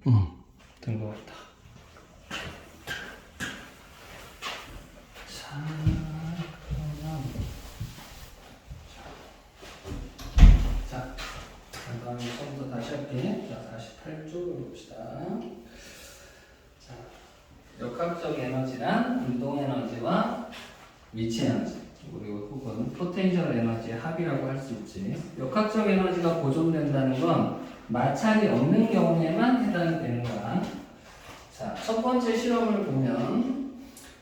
된 것 같다. 자, 그러면 자, 잠깐 처음부터 다시 할게. 자, 48쪽을 봅시다. 자, 역학적 에너지란 운동 에너지와 위치 에너지 그리고 혹은 포텐셜 에너지의 합이라고 할 수 있지. 역학적 에너지가 보존된다는 건 마찰이 없는 경우에만 해당이 되는 거야. 자, 첫 번째 실험을 보면,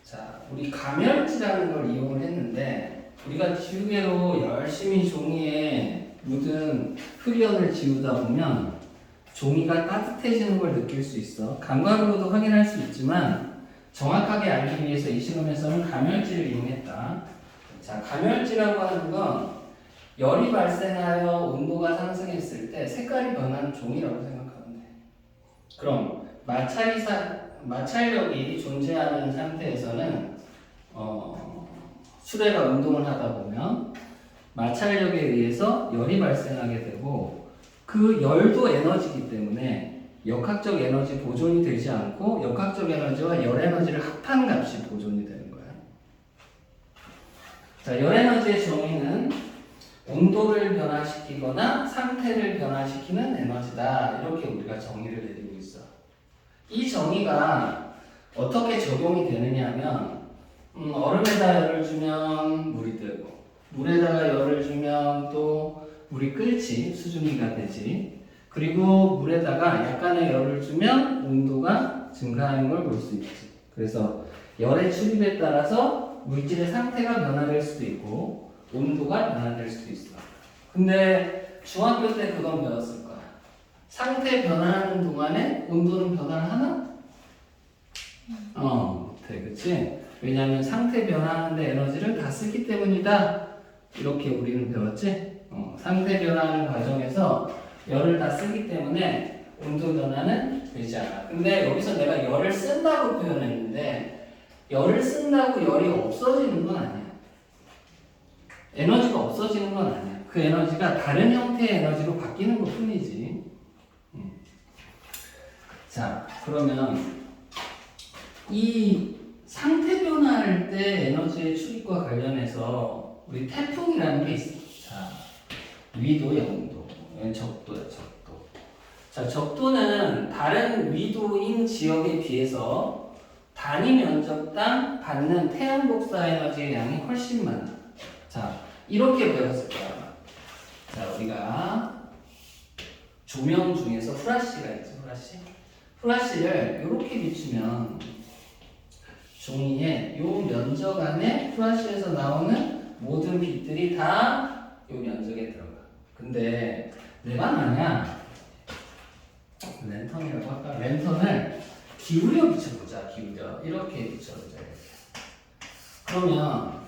자, 우리 가멸지라는 걸 이용을 했는데, 우리가 지우개로 열심히 종이에 묻은 흡연을 지우다 보면 종이가 따뜻해지는 걸 느낄 수 있어. 감각으로도 확인할 수 있지만 정확하게 알기 위해서 이 실험에서는 가멸지를 이용했다. 자, 가멸지라고 하는 건 열이 발생하여 온도가 상승했을 때 색깔이 변하는 종이라고 생각하면 돼. 그럼 마찰력이 존재하는 상태에서는 수레가 운동을 하다 보면 마찰력에 의해서 열이 발생하게 되고 그 열도 에너지이기 때문에 역학적 에너지 보존이 되지 않고 역학적 에너지와 열 에너지를 합한 값이 보존이 되는 거야. 자, 열 에너지의 정의는 온도를 변화시키거나 상태를 변화시키는 에너지다. 이렇게 우리가 정의를 내리고 있어. 이 정의가 어떻게 적용이 되느냐 하면 얼음에다 열을 주면 물이 뜨고 물에다가 열을 주면 또 물이 끓지 수증기가 되지. 그리고 물에다가 약간의 열을 주면 온도가 증가하는 걸 볼 수 있지. 그래서 열의 출입에 따라서 물질의 상태가 변화될 수도 있고 온도가 변화될 수도 있어. 근데 중학교 때 그건 배웠을 거야. 상태 변화하는 동안에 온도는 변화를 하나? 못해, 그치? 왜냐하면 상태 변화하는데 에너지를 다 쓰기 때문이다. 이렇게 우리는 배웠지? 상태 변화하는 과정에서 열을 다 쓰기 때문에 온도 변화는 되지 않아. 근데 여기서 내가 열을 쓴다고 표현했는데 열을 쓴다고 열이 없어지는 건 아니야. 에너지가 없어지는 건 아니야. 그 에너지가 다른 형태의 에너지로 바뀌는 것 뿐이지. 자, 그러면 이 상태 변화할 때 에너지의 출입과 관련해서 우리 태풍이라는 게 있어. 자, 위도, 영도, 적도야, 적도. 자, 적도는 다른 위도인 지역에 비해서 단위 면적당 받는 태양 복사 에너지의 양이 훨씬 많아. 자, 이렇게 배웠을 거야. 자, 우리가 조명 중에서 후라시가 있죠, 후라시. 후라시를 이렇게 비추면 종이에 요 면적 안에 후라시에서 나오는 모든 빛들이 다 요 면적에 들어가. 근데 내만 아냐? 랜턴이라고 할까? 랜턴을 기울여 비춰보자. 기울여. 이렇게 비춰보자. 그러면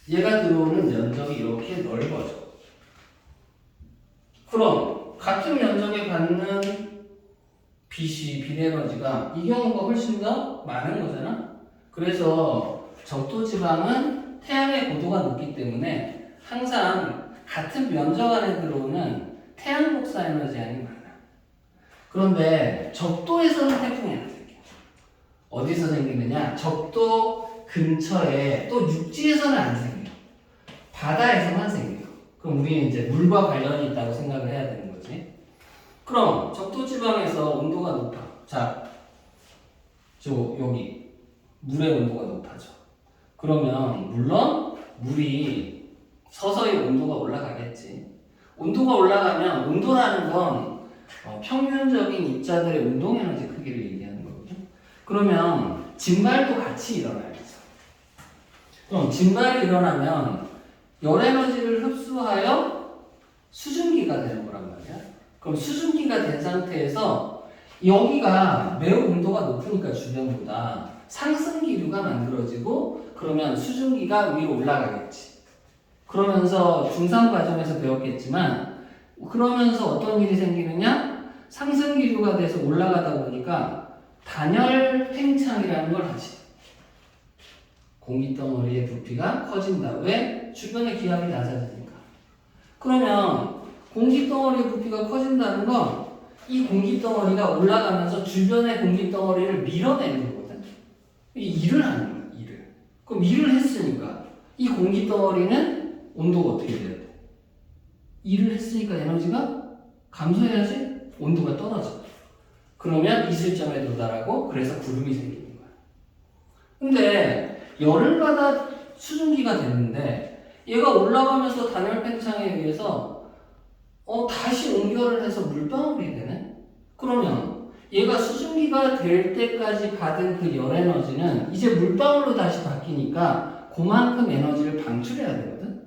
얘가 들어오는 면적이 이렇게 넓어져. 그럼 같은 면적에 받는 빛 에너지가 이 경우가 훨씬 더 많은 거잖아. 그래서 적도지방은 태양의 고도가 높기 때문에 항상 같은 면적 안에 들어오는 태양 복사 에너지 양이 많아. 그런데 적도에서는 태풍이 안 생겨. 어디서 생기느냐? 적도 근처에 또 육지에서는 안 생겨. 바다에서만 생겨. 그럼 우리는 이제 물과 관련이 있다고 생각을 해야 되는 거지. 그럼 적도지방에서 온도가 높아. 자, 여기 물의 온도가 높아져. 그러면 물론 물이 서서히 온도가 올라가겠지. 온도가 올라가면 온도라는 건 평균적인 입자들의 운동 에너지 크기를 얘기하는 거거든요. 그러면 증발도 같이 일어나야죠. 그럼 증발이 일어나면 열 에너지를 흡수하여 수증기가 되는 거란 말이야. 그럼 수증기가 된 상태에서 여기가 매우 온도가 높으니까 주변보다 상승 기류가 만들어지고 그러면 수증기가 위로 올라가겠지. 그러면서 중3 과정에서 배웠겠지만 그러면서 어떤 일이 생기느냐? 상승 기류가 돼서 올라가다 보니까 단열 팽창이라는 걸 하지. 공기덩어리의 부피가 커진다. 왜? 주변의 기압이 낮아지니까. 그러면 공기덩어리의 부피가 커진다는 건 이 공기덩어리가 올라가면서 주변의 공기덩어리를 밀어내는 거거든. 일을 하는 거야, 일을. 그럼 일을 했으니까 이 공기덩어리는 온도가 어떻게 돼야 돼? 일을 했으니까 에너지가 감소해야지 온도가 떨어져. 그러면 이슬점에 도달하고 그래서 구름이 생기는 거야. 근데 열을 받아 수증기가 됐는데 얘가 올라가면서 단열 팽창에 의해서 다시 온결을 해서 물방울이 되네? 그러면 얘가 수증기가 될 때까지 받은 그 열 에너지는 이제 물방울로 다시 바뀌니까 그만큼 에너지를 방출해야 되거든?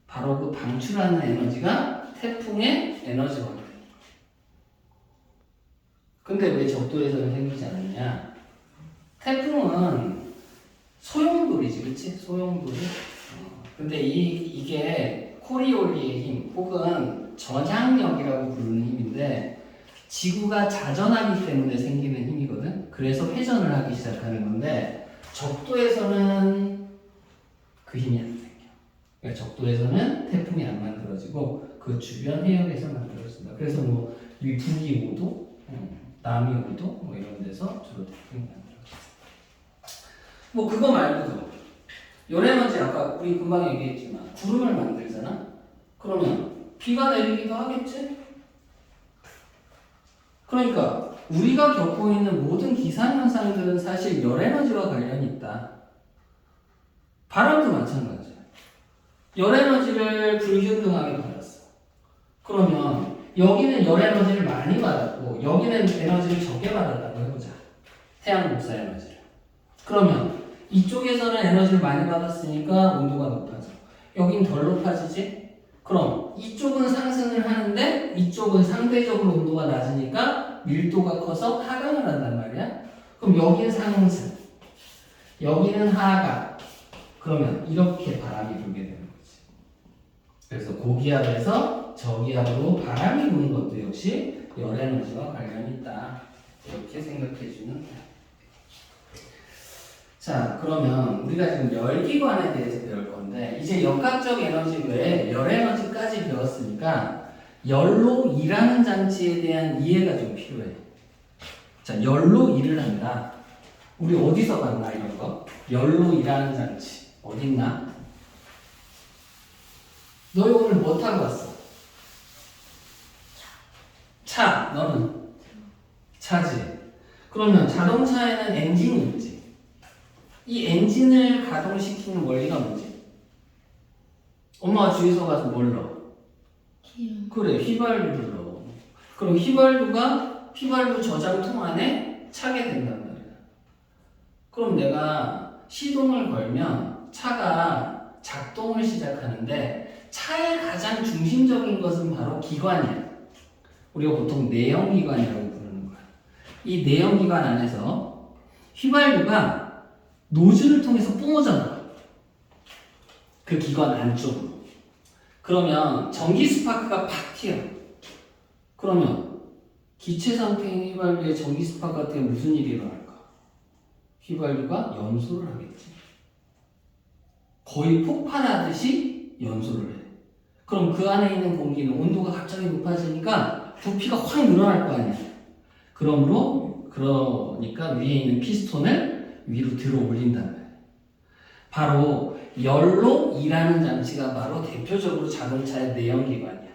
바로 그 방출하는 에너지가 태풍의 에너지원이야. 근데 왜 적도에서는 생기지 않느냐? 태풍은 소용돌이지, 그치? 소용돌이. 근데 이게 코리올리의 힘 혹은 전향력이라고 부르는 힘인데 지구가 자전하기 때문에 생기는 힘이거든. 그래서 회전을 하기 시작하는 건데 적도에서는 그 힘이 안 생겨. 그러니까 적도에서는 태풍이 안 만들어지고 그 주변 해역에서 만들어진다. 그래서 뭐 북이 5도, 남이 5도 뭐 이런 데서 주로 태풍이 만들어져. 뭐 그거 말고도 열에너지 아까 우리 금방 얘기했지만 구름을 만들잖아. 그러면 비가 내리기도 하겠지? 그러니까 우리가 겪고 있는 모든 기상현상들은 사실 열에너지와 관련이 있다. 바람도 마찬가지야. 열에너지를 불균등하게 받았어. 그러면 여기는 열에너지를 많이 받았고 여기는 에너지를 적게 받았다고 해보자. 태양 복사 에너지를. 그러면 이쪽에서는 에너지를 많이 받았으니까 온도가 높아져. 여긴 덜 높아지지? 그럼 이쪽은 상승을 하는데 이쪽은 상대적으로 온도가 낮으니까 밀도가 커서 하강을 한단 말이야. 그럼 여기는 상승, 여기는 하강. 그러면 이렇게 바람이 불게 되는 거지. 그래서 고기압에서 저기압으로 바람이 부는 것도 역시 열에너지와 관련이 있다. 이렇게 생각해 주면 돼. 자, 그러면 우리가 지금 열기관에 대해서 배울 건데 이제 역학적 에너지 외에 열에너지까지 배웠으니까 열로 일하는 장치에 대한 이해가 좀 필요해. 자, 열로 일을 한다. 우리 어디서 봤나 이런 거? 열로 일하는 장치 어딨나? 너희 오늘 뭐 타고 왔어? 차. 너는? 차지. 그러면 자동차에는 엔진이 있지. 이 엔진을 가동시키는 원리가 뭐지? 엄마가 주유소 가서 뭘 넣어? 기름. 그래, 휘발유를 넣어. 그럼 휘발유 저장통 안에 차게 된단 말이야. 그럼 내가 시동을 걸면 차가 작동을 시작하는데 차의 가장 중심적인 것은 바로 기관이야. 우리가 보통 내연기관이라고 부르는 거야. 이 내연기관 안에서 휘발유가 노즐을 통해서 뿜어져 나와. 그 기관 안쪽으로. 그러면 전기 스파크가 팍 튀어. 그러면 기체 상태인 휘발유에 전기 스파크 같은 게 무슨 일이 일어날까? 휘발유가 연소를 하겠지. 거의 폭발하듯이 연소를 해. 그럼 그 안에 있는 공기는 온도가 갑자기 높아지니까 부피가 확 늘어날 거 아니야. 그러니까 위에 있는 피스톤을 위로 들어 올린단 말이야. 바로 열로 일하는 장치가 바로 대표적으로 자동차의 내연기관이야.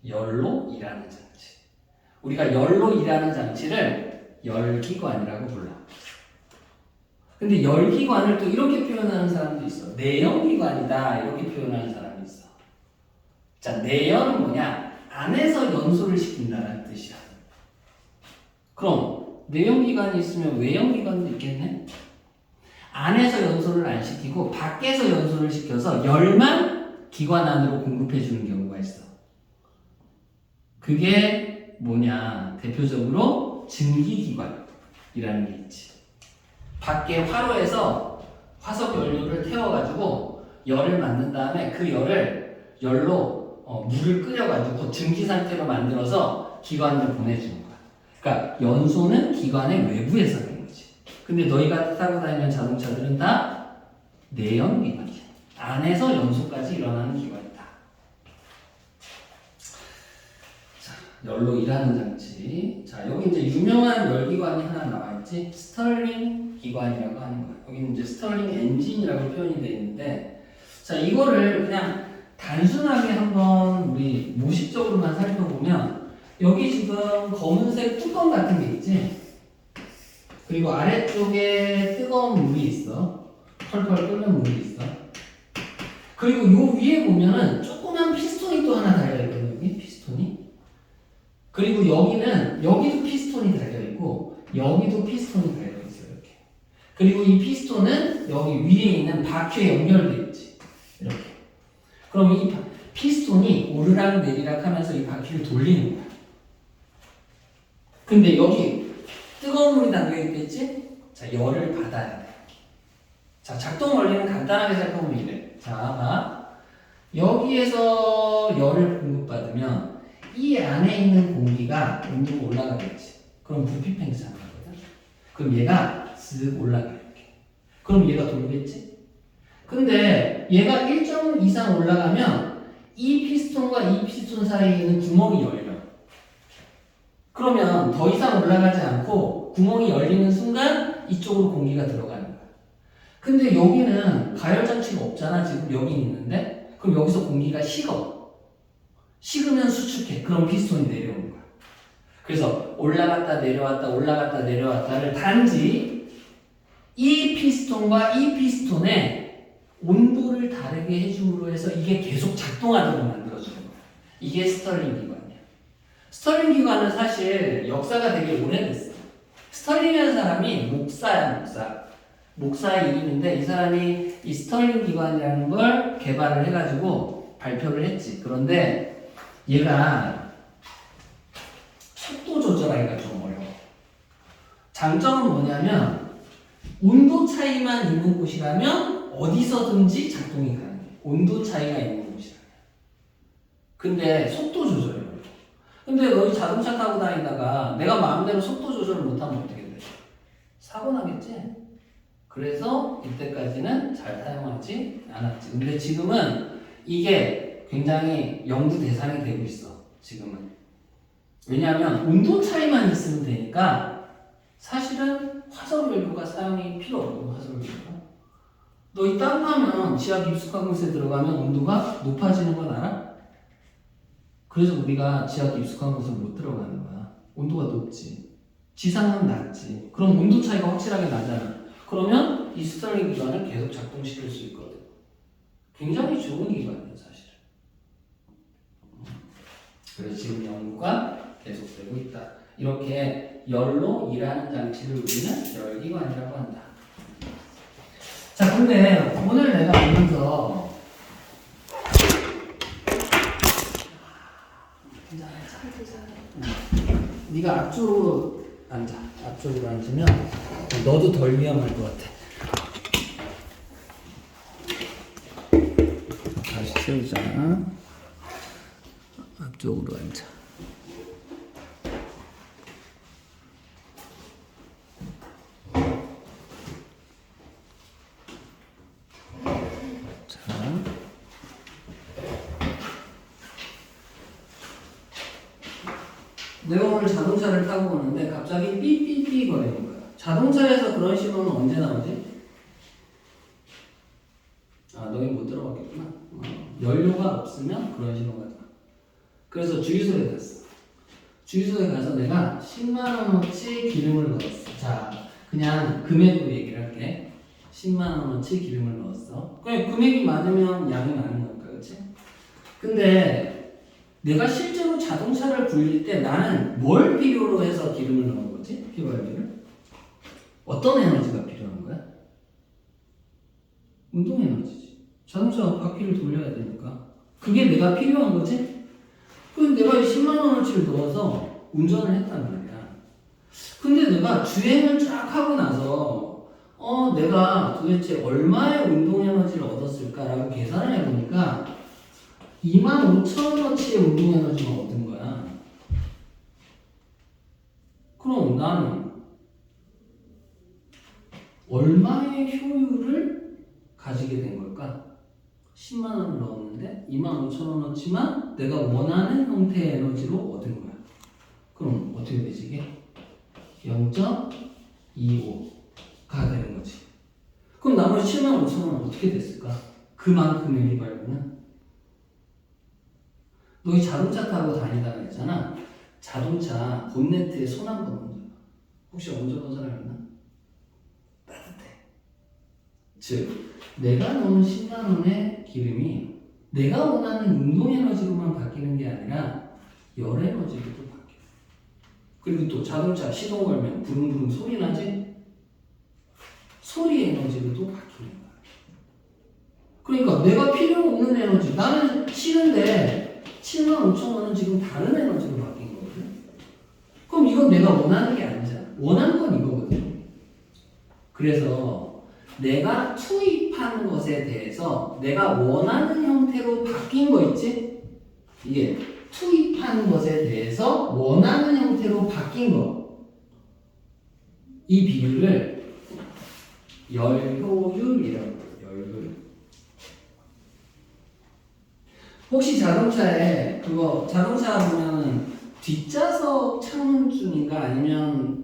열로 일하는 장치. 우리가 열로 일하는 장치를 열기관이라고 불러. 근데 열기관을 또 이렇게 표현하는 사람도 있어. 내연기관이다 이렇게 표현하는 사람이 있어. 자, 내연은 뭐냐? 안에서 연소를 시킨다는 뜻이야. 그럼 내연기관이 있으면 외연기관도 있겠네? 안에서 연소를 안 시키고 밖에서 연소를 시켜서 열만 기관 안으로 공급해 주는 경우가 있어. 그게 뭐냐? 대표적으로 증기기관이라는 게 있지. 밖에 화로에서 화석 연료를 태워가지고 열을 만든 다음에 그 열로 물을 끓여가지고 증기 상태로 만들어서 기관으로 보내주는 거야. 그러니까 연소는 기관의 외부에서 하는 거지. 근데 너희가 타고 다니는 자동차들은 다 내연기관이야. 안에서 연소까지 일어나는 기관이다. 열로 일하는 장치. 자, 여기 이제 유명한 열기관이 하나 나와있지? 스털링 기관이라고 하는 거야. 여기는 이제 스털링 엔진이라고 표현이 되어 있는데, 자, 이거를 그냥 단순하게 한번 우리 무식적으로만 살펴보면, 여기 지금 검은색 뚜껑 같은 게 있지? 그리고 아래쪽에 뜨거운 물이 있어. 펄펄 끓는 물이 있어. 그리고 요 위에 보면은 조그만 피스톤이 또 하나 달려있거든, 여기 피스톤이. 그리고 여기도 피스톤이 달려있고, 여기도 피스톤이 달려있어요, 이렇게. 그리고 이 피스톤은 여기 위에 있는 바퀴에 연결되어 있지. 이렇게. 그럼 이 피스톤이 오르락 내리락 하면서 이 바퀴를 돌리는 거야. 근데 여기 뜨거운 물이 담겨있겠지? 자, 열을 받아야 돼. 자, 작동 원리는 간단하게 살펴보면 이래. 자, 봐. 여기에서 열을 공급받으면 이 안에 있는 공기가 온도가 올라가겠지. 그럼 부피 팽창 하거든. 그럼 얘가 쓱 올라가 이렇게. 그럼 얘가 돌겠지? 근데 얘가 일정 이상 올라가면 이 피스톤과 이 피스톤 사이에 있는 구멍이 열려. 그러면 더 이상 올라가지 않고 구멍이 열리는 순간 이쪽으로 공기가 들어가는 거야. 근데 여기는 가열장치가 없잖아. 지금 여기 있는데. 그럼 여기서 공기가 식으면 수축해. 그럼 피스톤이 내려오는 거야. 그래서 올라갔다 내려왔다 올라갔다 내려왔다를 단지 이 피스톤과 이 피스톤의 온도를 다르게 해줌으로 해서 이게 계속 작동하도록 만들어주는 거야. 이게 스털링 기관이야. 스털링 기관은 사실 역사가 되게 오래됐어. 스털링이라는 사람이 목사야, 목사. 목사의 이름인데 이 사람이 이 스털링 기관이라는 걸 개발을 해가지고 발표를 했지. 그런데 얘가 속도 조절하기가 좀 어려워. 장점은 뭐냐면 온도 차이만 있는 곳이라면 어디서든지 작동이 가능해. 온도 차이가 있는 곳이라면. 근데 속도 조절이 어려워. 근데 너희 자동차 타고 다니다가 내가 마음대로 속도 조절을 못하면 어떻게 돼? 사고 나겠지? 그래서 이때까지는 잘 사용하지 않았지. 근데 지금은 이게 굉장히 연구 대상이 되고 있어. 지금은. 왜냐하면 온도 차이만 있으면 되니까 사실은 화석연료가 사용이 필요 없고 화석연료가. 너희 땀 나면 지하 깊숙한 곳에 들어가면 온도가 높아지는 건 알아? 그래서 우리가 지하 깊숙한 곳을 못 들어가는 거야. 온도가 높지. 지상은 낮지. 그럼 온도 차이가 확실하게 나잖아. 그러면 이 스털링 기관을 계속 작동시킬 수 있거든. 굉장히 좋은 기관이에요, 사실. 그래서 지금 연구가 계속되고 있다. 이렇게 열로 일하는 장치를 우리는 열기관이라고 한다. 자, 근데 오늘 내가 보면서 네가 앞쪽으로 앉아. 앞쪽으로 앉으면 너도 덜 위험할 것 같아. 다시 세우자. 앞쪽으로 앉아. 내가 오늘 자동차를 타고 오는데 갑자기 삐삐삐 거리는 거야. 자동차에서 그런 신호는 언제 나오지? 아, 너희 못 들어봤겠구나. 연료가 없으면 그런 신호가 나. 그래서 주유소에 갔어. 주유소에 가서 내가 10만원어치 기름을 넣었어. 자, 그냥 금액으로 얘기를 할게. 10만원어치 기름을 넣었어. 그냥 금액이 많으면 양이 많은 거니까, 그렇지? 근데 내가 실제로 자동차를 굴릴 때 나는 뭘 필요로 해서 기름을 넣은 거지? 휘발유를? 어떤 에너지가 필요한 거야? 운동 에너지지. 자동차가 바퀴를 돌려야 되니까. 그게 내가 필요한 거지? 그럼 내가 10만원어치를 넣어서 운전을 했단 말이야. 근데 내가 주행을 쫙 하고 나서 내가 도대체 얼마의 운동 에너지를 얻었을까라고 계산을 해보니까 25,000원어치의 운동 에너지만 얻은 거야. 그럼 나는 얼마의 효율을 가지게 된 걸까? 10만원을 넣었는데 25,000원어치만 내가 원하는 형태의 에너지로 얻은 거야. 어떻게 되지 이게? 0.25가 되는 거지. 그럼 나머지 75,000원은 어떻게 됐을까? 그만큼의 휘발유는? 너희 자동차 타고 다니다가 있잖아. 자동차 본네트에 손 한 번 얹어봐. 혹시 얹어본 사람 있나? 따뜻해. 즉 내가 넣은 10만원의 기름이 내가 원하는 운동에너지로만 바뀌는 게 아니라 열에너지로도 바뀌어. 그리고 또 자동차 시동 걸면 부릉부릉 소리 나지? 소리 에너지로도 바뀌는 거야. 그러니까 내가 필요 없는 에너지, 나는 싫은데 75,000원은 지금 다른 에너지로 바뀐 거거든. 그럼 이건 내가 원하는 게 아니잖아. 원하는 건 이거거든. 그래서 내가 투입한 것에 대해서 내가 원하는 형태로 바뀐 거 있지? 이게 투입한 것에 대해서 원하는 형태로 바뀐 거. 이 비율을 열효율이라고 해요. 열효율. 혹시 자동차에 그거 자동차 보면은 뒷좌석 창문중인가 아니면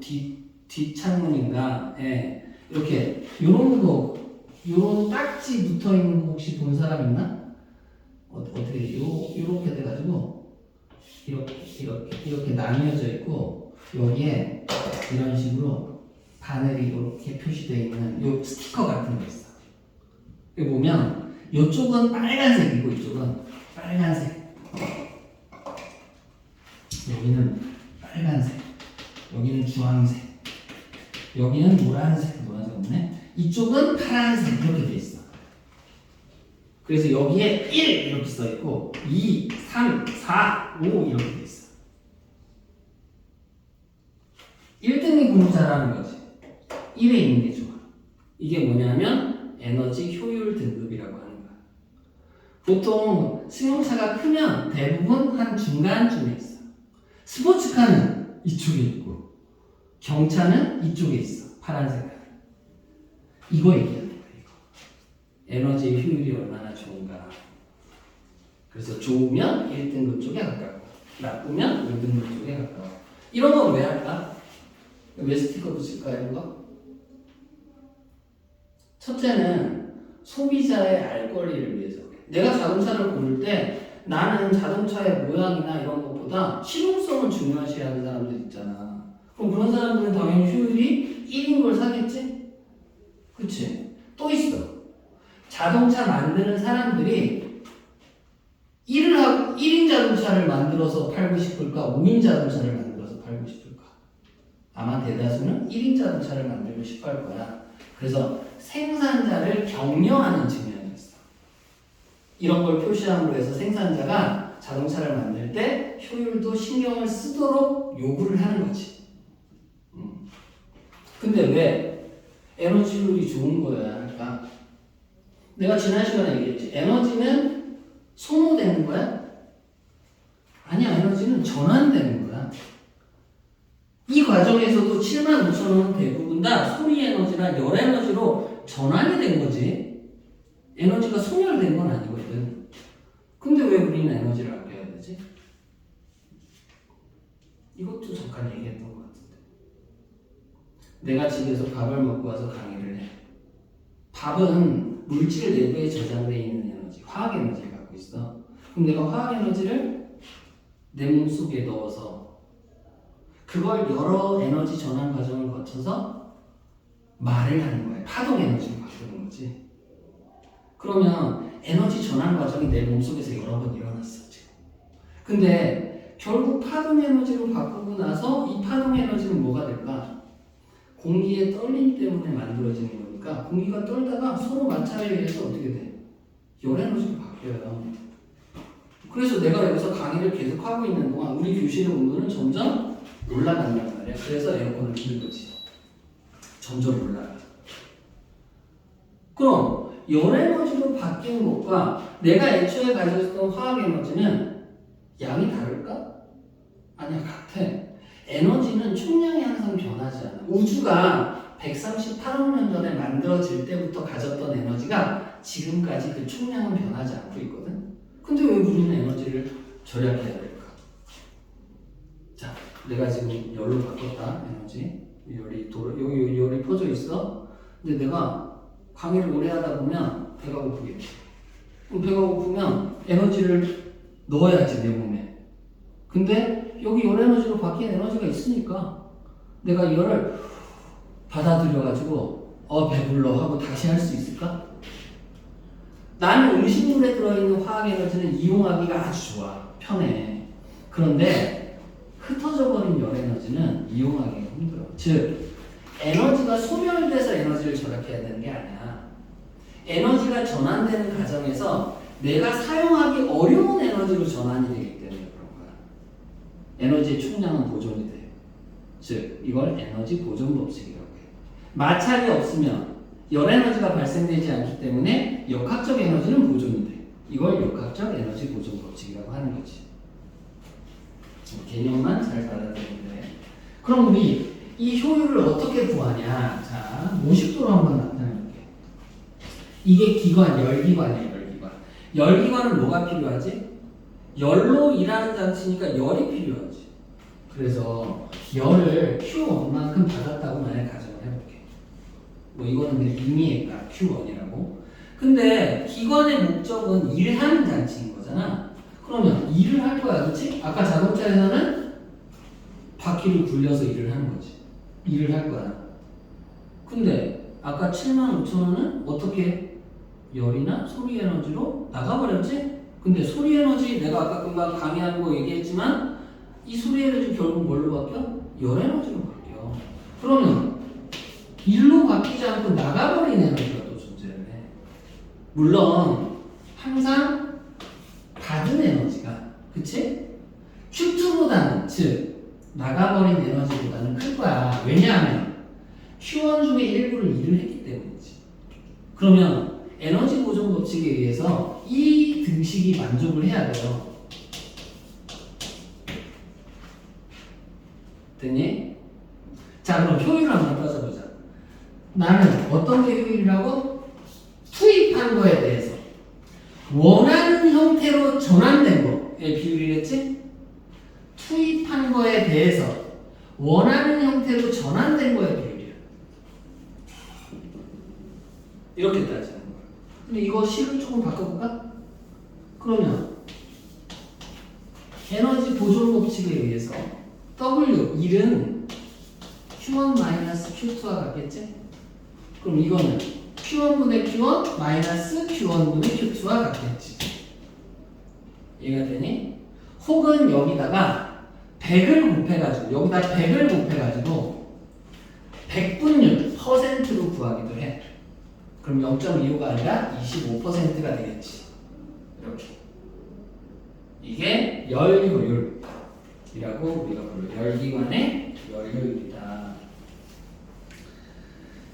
뒷창문인가 이렇게 요런 딱지 붙어 있는 거 혹시 본 사람 있나? 어떻게 요렇게 돼가지고 이렇게 나뉘어져 있고 여기에 이런 식으로 바늘이 이렇게 표시되어 있는 요 스티커 같은 거 있어. 여기 보면 요쪽은 빨간색이고 이쪽은 빨간색. 여기는 빨간색. 여기는 주황색. 여기는 노란색 없네. 이쪽은 파란색 이렇게 돼 있어. 그래서 여기에 1 이렇게 써 있고 2, 3, 4, 5 이렇게 돼 있어. 1등이 공부 잘하는 거지. 1에 있는 게 좋아. 이게 뭐냐면 에너지 효율 등급이라고 하는 거야. 보통 승용차가 크면 대부분 한 중간쯤에 있어. 스포츠카는 이쪽에 있고 경차는 이쪽에 있어. 파란색. 이거 얘기하는 거야. 이거. 에너지 효율이 얼마나 좋은가. 그래서 좋으면 1등급 쪽에 가깝고 나쁘면 5등급 쪽에 가까워. 이런 건 왜 할까? 왜 스티커 붙일까 이런 거? 첫째는 소비자의 알 권리를 위해서. 내가 자동차를 고를 때 나는 자동차의 모양이나 이런 것보다 실용성을 중요시하는 사람들 있잖아. 그럼 그런 사람들은 당연히 효율이 1인 걸 사겠지? 그치? 또 있어. 자동차 만드는 사람들이 1인 자동차를 만들어서 팔고 싶을까? 5인 자동차를 만들어서 팔고 싶을까? 아마 대다수는 1인 자동차를 만들고 싶어 할 거야. 그래서 생산자를 격려하는 측면이 있어. 이런 걸 표시함으로 해서 생산자가 자동차를 만들 때 효율도 신경을 쓰도록 요구를 하는 거지. 근데 왜 에너지 효율이 좋은 거야 할까? 내가 지난 시간에 얘기했지. 에너지는 소모되는 거야? 아니야. 에너지는 전환되는 거야. 이 과정에서도 75,000원은 대부분 다 소리 에너지나 열 에너지로 전환이 된 거지. 에너지가 소멸된 건 아니거든. 근데 왜 우리는 에너지를 아껴야 되지? 이것도 잠깐 얘기했던 것 같은데. 내가 집에서 밥을 먹고 와서 강의를 해. 밥은 물질 내부에 저장되어 있는 에너지, 화학 에너지를 갖고 있어. 그럼 내가 화학 에너지를 내 몸속에 넣어서 그걸 여러 에너지 전환 과정을 거쳐서 말을 하는 거야. 파동 에너지로 바꾸는 거지. 그러면 에너지 전환 과정이 내 몸속에서 여러 번 일어났어 지금. 근데 결국 파동 에너지로 바꾸고 나서 이 파동 에너지는 뭐가 될까? 공기의 떨림 때문에 만들어지는 거니까 공기가 떨다가 서로 마찰에 의해서 어떻게 돼? 열 에너지로 바뀌어요. 그래서 내가 여기서 강의를 계속 하고 있는 동안 우리 교실의 온도는 점점 올라간단 말이야. 그래서 에어컨을 키는 거지. 점점 올라가. 그럼 열 에너지로 바뀐 것과 내가 애초에 가지고 있었던 화학 에너지는 양이 다를까? 아니야, 같아. 에너지는 총량이 항상 변하지 않아. 우주가 138억 년 전에 만들어질 때부터 가졌던 에너지가 지금까지 그 총량은 변하지 않고 있거든. 근데 왜 우리는 에너지를 절약해야 될까? 자, 내가 지금 열로 바꿨다 에너지. 여기 열이 퍼져 있어. 근데 내가 강의를 오래 하다 보면 배가 고프겠지. 그럼 배가 고프면 에너지를 넣어야지 내 몸에. 근데 여기 열 에너지로 바뀐 에너지가 있으니까 내가 열을 받아들여가지고 배불러 하고 다시 할 수 있을까? 나는 음식물에 들어있는 화학 에너지는 이용하기가 아주 좋아. 편해. 그런데 흩어져 버린 열 에너지는 이용하기가 힘들어. 즉 에너지가 소멸돼서 에너지를 절약해야 되는 게 아니야. 에너지가 전환되는 과정에서 내가 사용하기 어려운 에너지로 전환이 되기 때문에 그런 거야. 에너지의 총량은 보존이 돼. 즉 이걸 에너지 보존 법칙이라고 해. 마찰이 없으면 열 에너지가 발생되지 않기 때문에 역학적 에너지는 보존이 돼. 이걸 역학적 에너지 보존 법칙이라고 하는 거지. 개념만 잘 받아들이면 돼. 그럼 우리 이 효율을 어떻게 구하냐? 자, 모식도로 한번 나타내볼게. 이게 기관, 열기관이에요. 열기관. 열기관은 뭐가 필요하지? 열로 일하는 장치니까 열이 필요하지. 그래서 열을 Q1만큼 받았다고 만약 가정을 해볼게. 뭐 이거는 그냥 임의의 Q1이라고. 근데 기관의 목적은 일하는 장치인 거잖아. 그러면 일을 할 거야, 그렇지? 아까 자동차에서는 바퀴를 굴려서 일을 하는 거지. 일을 할 거야. 근데 아까 75,000원은 어떻게 열이나 소리 에너지로 나가버렸지? 근데 소리 에너지 내가 아까 금방 강의하는 거 얘기했지만 이 소리 에너지 결국 뭘로 바뀌어? 열 에너지로 바뀌어. 그러면 일로 바뀌지 않고 나가버린 에너지가 또 존재를 해. 물론 항상 받은 에너지가, 그치? Q2보다는, 즉 나가버린 에너지보다는 클 거야. 왜냐하면 Q1 중에 일부를 일을 했기 때문이지. 그러면 에너지 보존 법칙에 의해서 이 등식이 만족을 해야 돼요. 됐니? 자, 그럼 효율을 한번 따져보자. 나는 어떤 게 효율이라고? 투입한 거에 대해서 원하는 형태로 전환된 거의 비율이겠지? 투입한 거에 대해서 원하는 형태로 전환된 거의 비율이야. 이렇게 따지는 거야. 근데 이거 식을 조금 바꿔볼까? 그러면 에너지 보존 법칙에 의해서 W, 1은 Q1-Q2와 같겠지? 그럼 이거는 Q1분의 Q1 마이너스 Q1분의 Q2와 같겠지. 이해가 되니? 혹은 여기다가 100을 곱해가지고 여기다 100을 곱해가지고 100분율 퍼센트로 구하기도 해. 그럼 0.25가 아니라 25%가 되겠지. 이렇게. 이게 열효율이라고 우리가 불러요. 열기관의 열효율이다.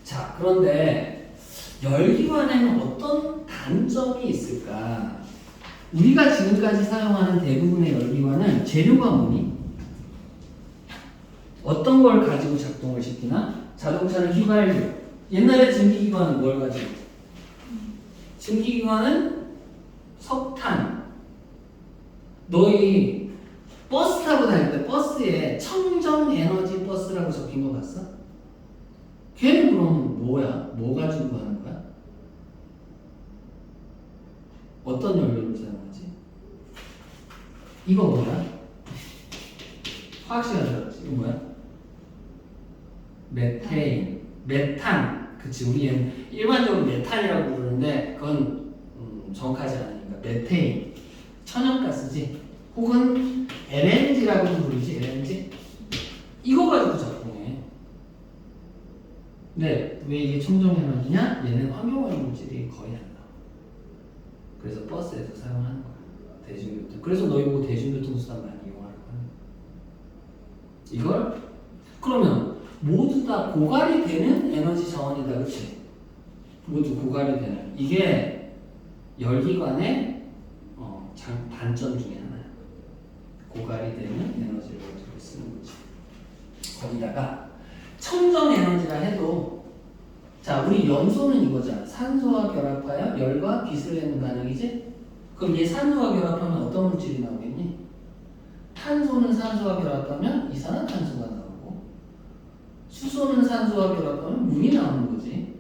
자, 그런데 열기관에는 어떤 단점이 있을까? 우리가 지금까지 사용하는 대부분의 열기관은 재료가 뭐니? 어떤 걸 가지고 작동을 시키나? 자동차는 휘발유. 옛날에 증기기관은 뭘 가지고? 증기기관은 석탄. 너희 버스 타고 다닐 때 버스에 청정 에너지 버스라고 적힌 거 봤어? 걔는 그럼 뭐야? 뭐 가지고 가는 거야? 어떤 연료를 사용하지? 이거 뭐야? 화학 시간 들었지? 이거 뭐야? 메테인, 메탄. 그치, 우리 일반적으로 메탄이라고 부르는데 그건 정확하지 않으니까 메테인, 천연가스지. 혹은 LNG라고도 부르지. LNG. 이거 가지고 작동해. 근데 왜 이게 청정 에너지냐? 얘는 환경오염 물질이 거의 안 나와. 그래서 버스에서 사용하는 거야. 대중교통. 그래서 너희 보고 대중교통수단 많이 이용하는 거야. 이걸 그러면 모두 다 고갈이 되는 에너지 자원이다, 그렇지? 모두 고갈이 되는. 이게 열기관의 단점 중에 하나야. 고갈이 되는 에너지를 가지고 쓰는 거지. 거기다가 청정 에너지라 해도, 자, 우리 염소는 이거잖아. 산소와 결합하여 열과 빛을 내는 반응이지? 그럼 얘 산소와 결합하면 어떤 물질이 나오겠니? 탄소는 산소와 결합하면 이산화탄소 수소는 산소와 결합하면 물이 나오는 거지.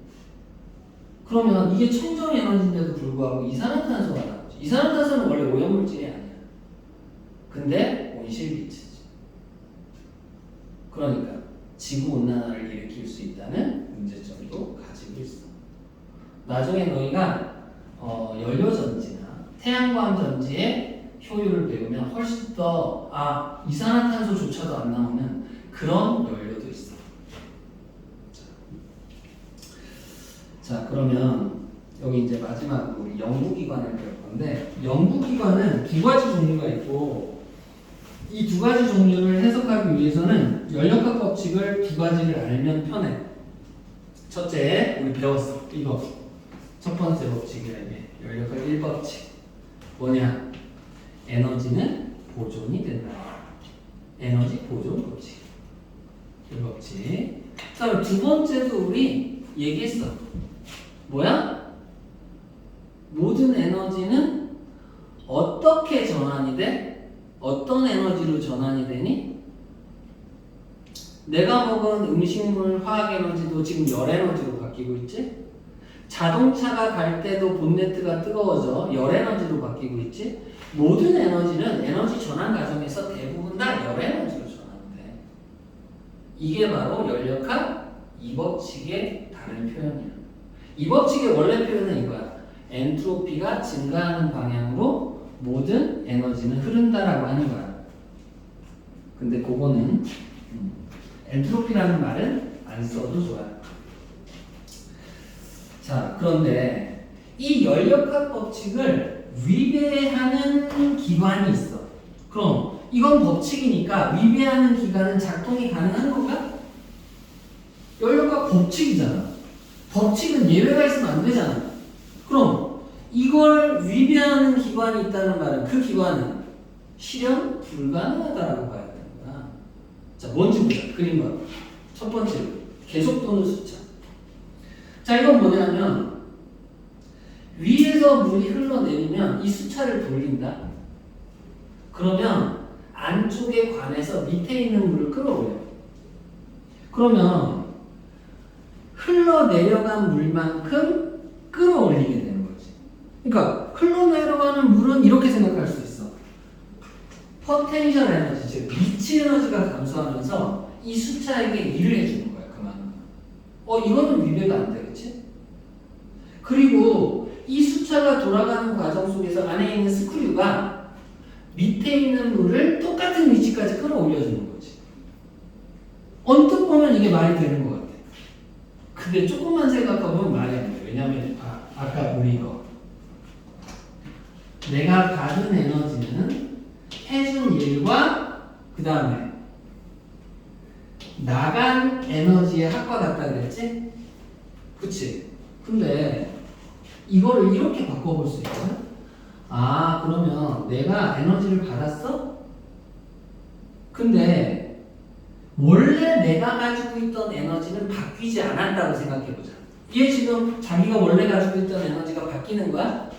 그러면 이게 청정 에너지인데도 불구하고 이산화탄소가 나오지. 이산화탄소는 원래 오염물질이 아니야. 근데 온실기체지. 그러니까 지구온난화를 일으킬 수 있다는 문제점도 가지고 있어. 나중에 너희가 연료전지나 태양광 전지의 효율을 배우면 훨씬 더 이산화탄소조차도 안 나오는 그런 연료도 있어. 자 그러면 여기 이제 마지막으로 우리 연구기관을 배울 건데, 연구기관은 두 가지 종류가 있고, 이 두 가지 종류를 해석하기 위해서는 연력학 법칙을 두 가지를 알면 편해. 첫째, 우리 배웠어. 이거. 첫 번째 법칙이야, 이게. 연력학 1법칙. 뭐냐? 에너지는 보존이 된다. 에너지 보존 법칙. 1법칙. 그 다음에 두 번째도 우리 얘기했어. 뭐야? 모든 에너지는 어떻게 전환이 돼? 어떤 에너지로 전환이 되니? 내가 먹은 음식물 화학 에너지도 지금 열 에너지로 바뀌고 있지? 자동차가 갈 때도 본네트가 뜨거워져 열 에너지로 바뀌고 있지? 모든 에너지는 에너지 전환 과정에서 대부분 다 열 에너지로 전환이 돼. 이게 바로 연력학 2법칙의 다른 표현이야. 이 법칙의 원래 표현은 이거야. 엔트로피가 증가하는 방향으로 모든 에너지는 흐른다라고 하는 거야. 근데 그거는 엔트로피라는 말은 안 써도 좋아요. 자, 그런데 이 연력학 법칙을 위배하는 기관이 있어. 그럼 이건 법칙이니까 위배하는 기관은 작동이 가능한 건가? 연력학 법칙이잖아. 법칙은 예외가 있으면 안 되잖아. 그럼 이걸 위배하는 기관이 있다는 말은 그 기관은 실현 불가능하다라고 봐야 되는 거야. 자, 뭔지 보자. 그림 봐. 첫 번째로 계속 도는 숫자. 자, 이건 뭐냐면 위에서 물이 흘러내리면 이 숫자를 돌린다. 그러면 안쪽에 관해서 밑에 있는 물을 끌어올려. 그러면 흘러내려간 물만큼 끌어올리게 되는 거지. 그러니까 흘러내려가는 물은 이렇게 생각할 수 있어. 포텐셜 에너지, 즉 미치 에너지가 감소하면서 이 숫자에게 일을 해주는 거야. 그만큼. 이거는 위배가 안 돼, 그렇지? 그리고 이 숫자가 돌아가는 과정 속에서 안에 있는 스크류가 밑에 있는 물을 똑같은 위치까지 끌어올려주는 거지. 언뜻 보면 이게 말이 되는 것 같아. 근데 조금만 생각해보면 말이 안 돼. 왜냐면 아까 우리 이거 내가 받은 에너지는 해준 일과 그 다음에 나간 에너지의 합과 같다 그랬지? 그치? 근데 이거를 이렇게 바꿔볼 수 있거든? 그러면 내가 에너지를 받았어? 근데 원래 내가 가지고 있던 에너지는 바뀌지 않았다고 생각해보자. 얘 지금 자기가 원래 가지고 있던 에너지가 바뀌는 거야?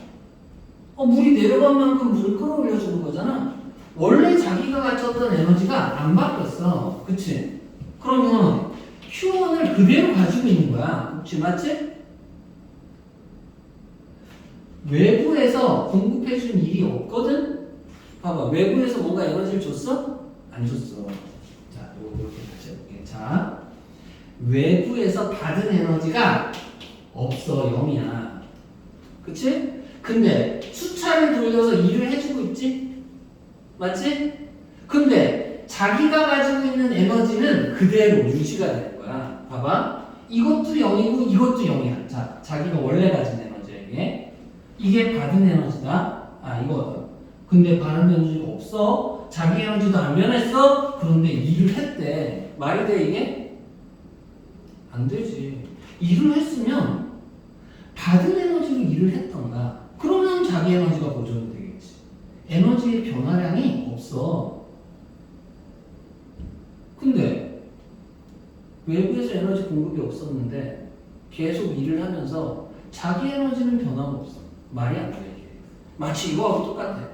물이 내려간 만큼 물을 끌어올려주는 거잖아. 원래 자기가 가졌던 에너지가 안 바뀌었어. 그치? 그러면 Q1을 그대로 가지고 있는 거야. 그치? 맞지? 외부에서 공급해준 일이 없거든? 봐봐. 외부에서 뭔가 에너지를 줬어? 안 줬어. 자, 이렇게 다시 해볼게. 자, 외부에서 받은 에너지가 없어. 0이야. 그치? 근데 숫자를 돌려서 일을 해주고 있지? 맞지? 근데 자기가 가지고 있는 에너지는 그대로 유지가 되는 거야. 봐봐. 이것도 0이고 이것도 0이야. 자, 자기가 원래 가진 에너지에게 이게 받은 에너지다. 이거. 근데 받은 에너지가 없어. 자기 에너지도 안 변했어. 그런데 일을 했대. 말이 돼 이게? 안 되지. 일을 했으면 받은 에너지로 일을 했던가. 그러면 자기 에너지가 보존이 되겠지. 에너지의 변화량이 없어. 근데 외부에서 에너지 공급이 없었는데 계속 일을 하면서 자기 에너지는 변화가 없어. 말이 안 돼, 이게. 마치 이거하고 똑같아.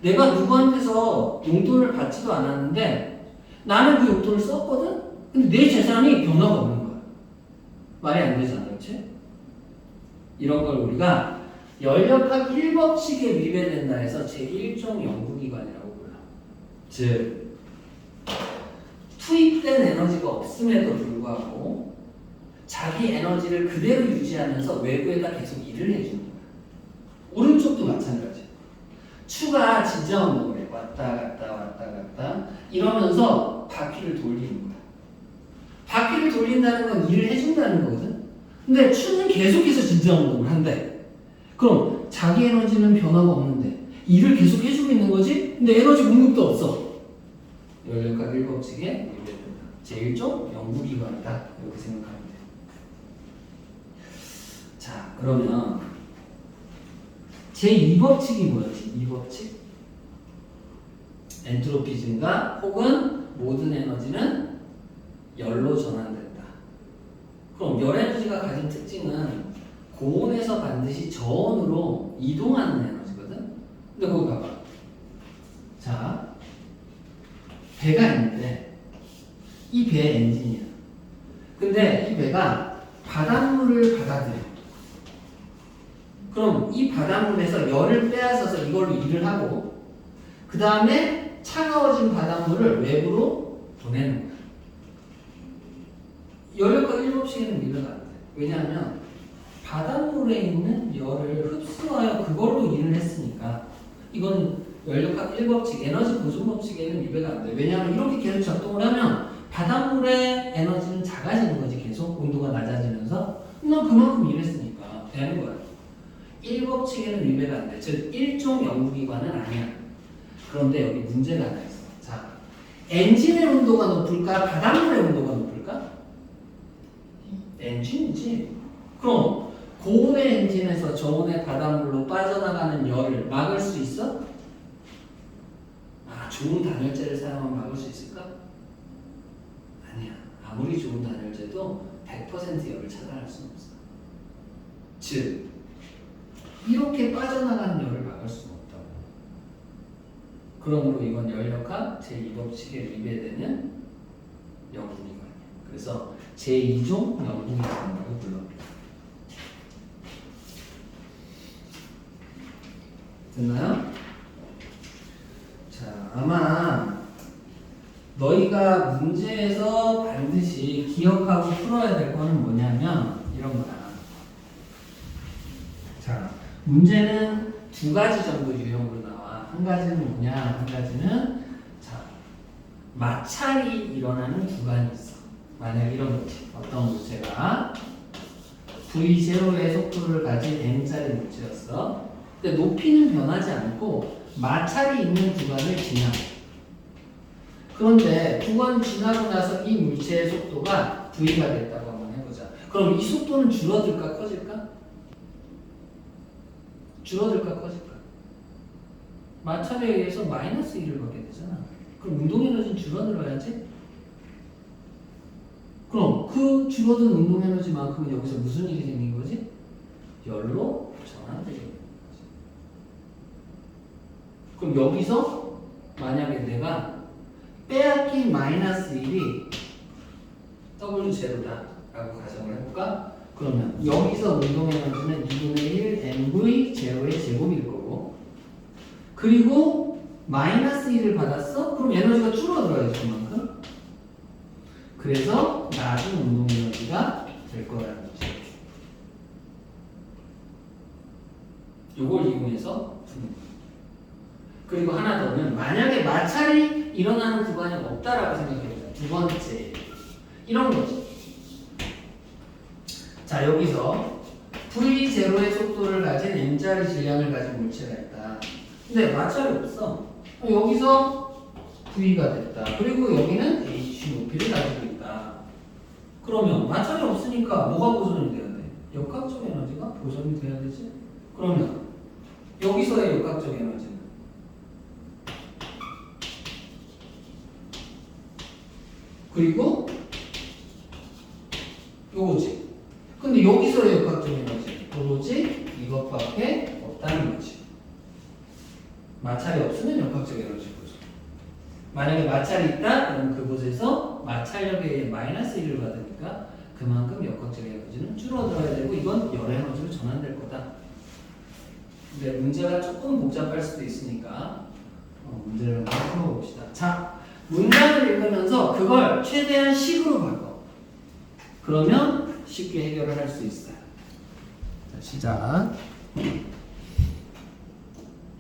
내가 누구한테서 용돈을 받지도 않았는데 나는 그 용돈을 썼거든? 근데 내 재산이 변화가 없는 거야. 말이 안 되잖아, 그렇지? 이런 걸 우리가 연력학 1법칙에 위배된다 해서 제1종 연구기관이라고 불러. 즉, 투입된 에너지가 없음에도 불구하고 자기 에너지를 그대로 유지하면서 외부에다 계속 일을 해주는 거야. 오른쪽도 마찬가지. 추가 지저운동을 해. 왔다 갔다 왔다 갔다 이러면서 바퀴를 돌리는 거야. 바퀴를 돌린다는 건 일을 해준다는 거거든. 근데 추는 계속해서 지저운동을 한대. 그럼 자기 에너지는 변화가 없는데 일을 계속 해주고 있는 거지? 근데 에너지 공급도 없어. 연력학 1법칙에 위배된다. 제1종 연구기관이다. 이렇게 생각하면 돼. 자, 그러면 제2법칙이 뭐였지? 2법칙? 엔트로피 증가 혹은 모든 에너지는 열로 전환된다. 그럼 열 에너지가 가진 특징은 고온에서 반드시 저온으로 이동하는 에너지거든? 근데 거기 봐봐. 자, 배가 있는데 이 배의 엔진이야. 근데 이 배가 바닷물을 받아들여. 그럼 이 바닷물에서 열을 빼앗아서 이걸로 일을 하고 그 다음에 차가워진 바닷물을 외부로 보내는 거야. 연력학 1법칙에는 위배가 안 돼. 왜냐하면 바닷물에 있는 열을 흡수하여 그걸로 일을 했으니까 이건 연력학 1법칙 에너지 보존 법칙에는 위배가 안 돼. 왜냐하면 이렇게 계속 작동을 하면 바닷물의 에너지는 작아지는 거지. 계속 온도가 낮아지면서 넌 그만큼 일했으니까 되는 거야. 1법칙에는 위배가 안 돼. 즉 1종 연구기관은 아니야. 그런데 여기 문제가 하나 있어. 자, 엔진의 온도가 높을까? 바닷물의 온도가 높을까? 엔진이지. 그럼 고온의 엔진에서 저온의 바닷물로 빠져나가는 열을 막을 수 있어? 아, 좋은 단열재를 사용하면 막을 수 있을까? 아니야. 아무리 좋은 단열재도 100% 열을 차단할 수는 없어. 즉, 이렇게 빠져나가는 열을 막을 수는 없다고. 그러므로 이건 연력학 제2법칙에 위배되는 연구기관이야. 그래서 제2종 연구기관이라고 불러. 됐나요? 자, 아마 너희가 문제에서 반드시 기억하고 풀어야 될 거는 뭐냐면 이런 거야. 자, 문제는 두 가지 정도 유형으로 나와. 한 가지는 뭐냐? 한 가지는 자, 마찰이 일어나는 구간이 있어. 만약 이런 거지. 어떤 물체가 V0의 속도를 가진 M짜리 물체였어. 근데 높이는 변하지 않고 마찰이 있는 구간을 지나. 그런데 구간을 지나고 나서 이 물체의 속도가 V가 됐다고 한번 해보자. 그럼 이 속도는 줄어들까 커질까? 줄어들까 커질까? 마찰에 의해서 마이너스 1을 받게 되잖아. 그럼 운동 에너지는 줄어들어야지? 그럼 그 줄어든 운동 에너지만큼은 여기서 무슨 일이 생긴 거지? 열로 전환되게 되는 거지. 그럼 여기서 만약에 내가 빼앗긴 마이너스 1이 W0다 라고 가정을 해볼까? 그러면 여기서 운동 에너지는 2분의 1 mv 제로의 제곱일 거고, 그리고 마이너스 1을 받았어? 그럼 에너지가 줄어들어야지 그만큼. 그래서 낮은 운동 에너지가 될 거라는 거지. 요걸 이용해서 푸는 거야. 그리고 하나 더는 만약에 마찰이 일어나는 구간이 없다라고 생각해보자. 두 번째 이런 거지. 자, 여기서 V0의 속도를 가진 M짜리 질량을 가진 물체가 있다. 근데 마찰이 없어. 여기서 V가 됐다. 그리고 여기는 H 높이를 가지고 있다. 그러면 마찰이 없으니까 뭐가 보존이 돼야 돼? 역학적 에너지가 보존이 돼야 되지? 그러면 여기서의 역학적 에너지는 그리고 요거지. 근데 여기서의 역학적 에너지 도로지 이것밖에 없다는 거지. 마찰이 없으면 역학적 에너지 보죠. 만약에 마찰이 있다? 그럼 그곳에서 마찰력에 의해 마이너스 1을 받으니까 그만큼 역학적 에너지는 줄어들어야 되고 이건 열 에너지로 전환될 거다. 근데 문제가 조금 복잡할 수도 있으니까 문제를 한번 풀어봅시다. 자, 문장을 읽으면서 그걸 최대한 식으로 바꿔. 그러면 쉽게 해결을 할 수 있어요. 자, 시작.